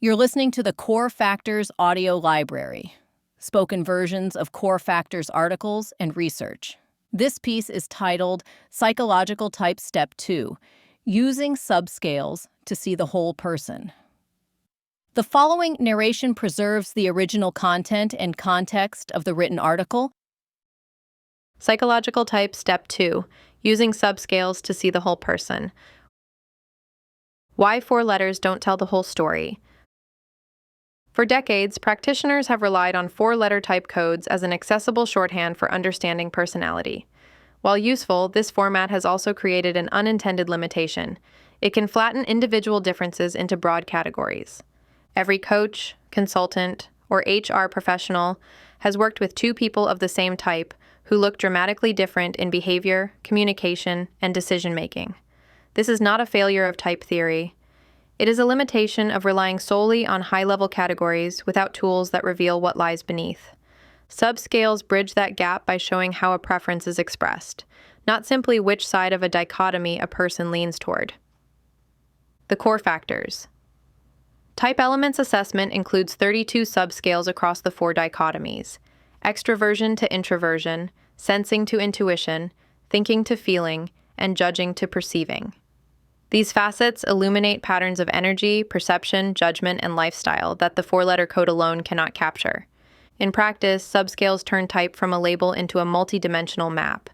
You're listening to the Core Factors audio library, spoken versions of Core Factors articles and research. This piece is titled Psychological Type Step 2, Using Subscales to See the Whole Person. The following narration preserves the original content and context of the written article. Psychological Type Step 2, Using Subscales to See the Whole Person. Why 4 letters don't tell the whole story. For decades, practitioners have relied on 4-letter type codes as an accessible shorthand for understanding personality. While useful, this format has also created an unintended limitation. It can flatten individual differences into broad categories. Every coach, consultant, or HR professional has worked with 2 people of the same type who look dramatically different in behavior, communication, and decision-making. This is not a failure of type theory. It is a limitation of relying solely on high-level categories without tools that reveal what lies beneath. Subscales bridge that gap by showing how a preference is expressed, not simply which side of a dichotomy a person leans toward. The core factors. Type Elements assessment includes 32 subscales across the 4 dichotomies: extroversion to introversion, sensing to intuition, thinking to feeling, and judging to perceiving. These facets illuminate patterns of energy, perception, judgment, and lifestyle that the 4-letter code alone cannot capture. In practice, subscales turn type from a label into a multidimensional map.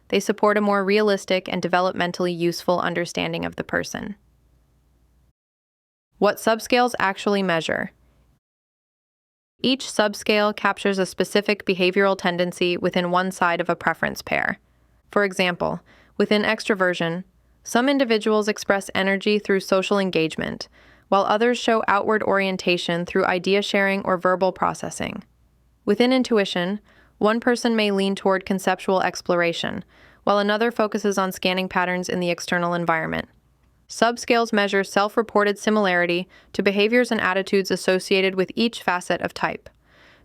They support a more realistic and developmentally useful understanding of the person. What subscales actually measure. Each subscale captures a specific behavioral tendency within one side of a preference pair. For example, within extroversion, some individuals express energy through social engagement, while others show outward orientation through idea sharing or verbal processing. Within intuition, one person may lean toward conceptual exploration, while another focuses on scanning patterns in the external environment. Subscales measure self-reported similarity to behaviors and attitudes associated with each facet of type.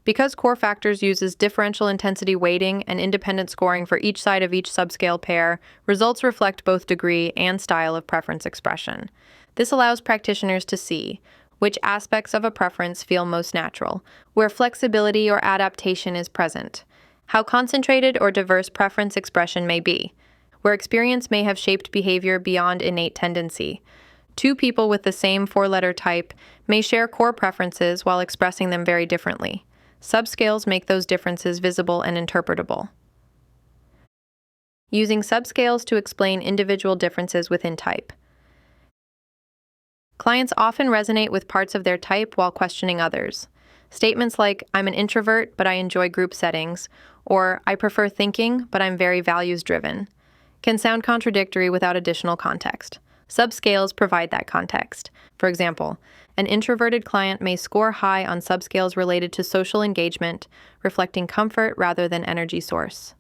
Because Core Factors uses differential intensity weighting and independent scoring for each side of each subscale pair, results reflect both degree and style of preference expression. This allows practitioners to see which aspects of a preference feel most natural, where flexibility or adaptation is present, how concentrated or diverse preference expression may be, where experience may have shaped behavior beyond innate tendency. 2 people with the same 4-letter type may share core preferences while expressing them very differently. Subscales make those differences visible and interpretable. Using subscales to explain individual differences within type. Clients often resonate with parts of their type while questioning others. Statements like, "I'm an introvert, but I enjoy group settings," or "I prefer thinking, but I'm very values-driven," can sound contradictory without additional context. Subscales provide that context. For example, an introverted client may score high on subscales related to social engagement, reflecting comfort rather than energy source.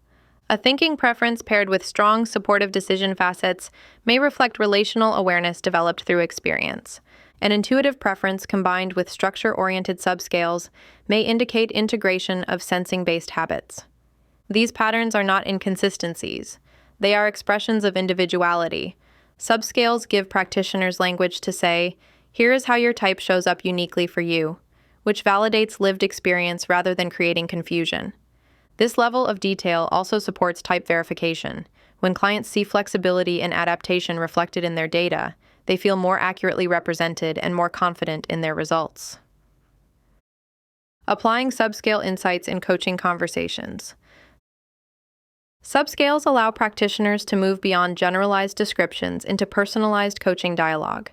A thinking preference paired with strong supportive decision facets may reflect relational awareness developed through experience. An intuitive preference combined with structure-oriented subscales may indicate integration of sensing-based habits. These patterns are not inconsistencies. They are expressions of individuality. Subscales give practitioners language to say, "Here is how your type shows up uniquely for you," which validates lived experience rather than creating confusion. This level of detail also supports type verification. When clients see flexibility and adaptation reflected in their data, they feel more accurately represented and more confident in their results. Applying subscale insights in coaching conversations. Subscales allow practitioners to move beyond generalized descriptions into personalized coaching dialogue.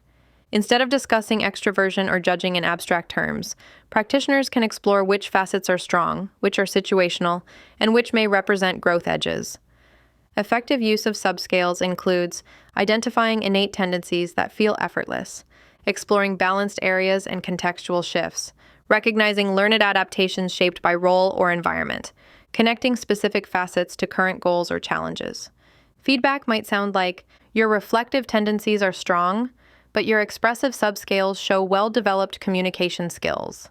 Instead of discussing extroversion or judging in abstract terms, practitioners can explore which facets are strong, which are situational, and which may represent growth edges. Effective use of subscales includes identifying innate tendencies that feel effortless, exploring balanced areas and contextual shifts, recognizing learned adaptations shaped by role or environment, connecting specific facets to current goals or challenges. Feedback might sound like, "Your reflective tendencies are strong, but your expressive subscales show well-developed communication skills."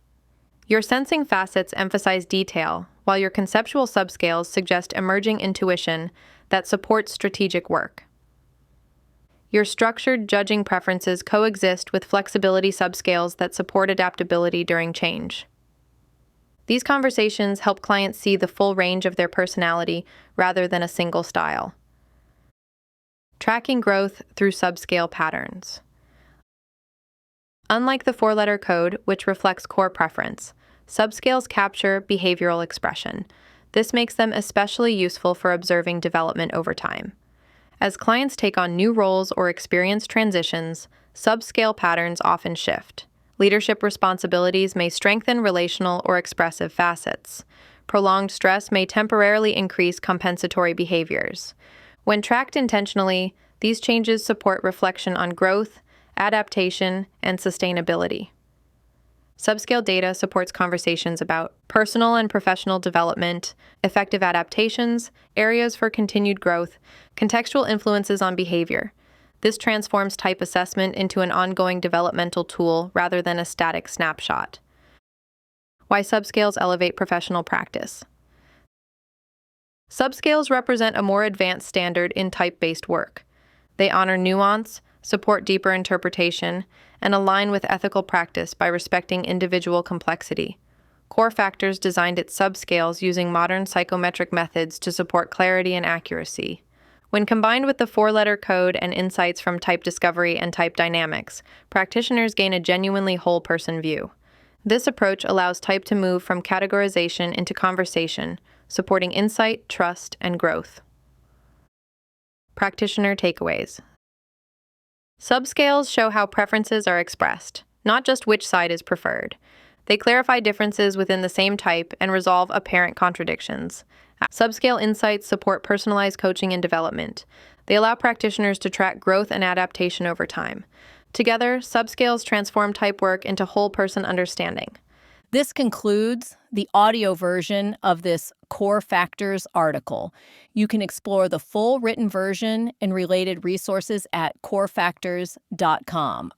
Your sensing facets emphasize detail, while your conceptual subscales suggest emerging intuition that supports strategic work. Your structured judging preferences coexist with flexibility subscales that support adaptability during change. These conversations help clients see the full range of their personality rather than a single style. Tracking growth through subscale patterns. Unlike the four-letter code, which reflects core preference, subscales capture behavioral expression. This makes them especially useful for observing development over time. As clients take on new roles or experience transitions, subscale patterns often shift. Leadership responsibilities may strengthen relational or expressive facets. Prolonged stress may temporarily increase compensatory behaviors. When tracked intentionally, these changes support reflection on growth, adaptation, and sustainability. Subscale data supports conversations about personal and professional development, effective adaptations, areas for continued growth, contextual influences on behavior. This transforms type assessment into an ongoing developmental tool rather than a static snapshot. Why subscales elevate professional practice. Subscales represent a more advanced standard in type-based work. They honor nuance, support deeper interpretation, and align with ethical practice by respecting individual complexity. Core Factors designed its subscales using modern psychometric methods to support clarity and accuracy. When combined with the four-letter code and insights from type discovery and type dynamics, practitioners gain a genuinely whole-person view. This approach allows type to move from categorization into conversation, supporting insight, trust, and growth. Practitioner takeaways. Subscales show how preferences are expressed, not just which side is preferred. They clarify differences within the same type and resolve apparent contradictions. Subscale insights support personalized coaching and development. They allow practitioners to track growth and adaptation over time. Together, subscales transform type work into whole-person understanding. This concludes the audio version of this Core Factors article. You can explore the full written version and related resources at corefactors.com.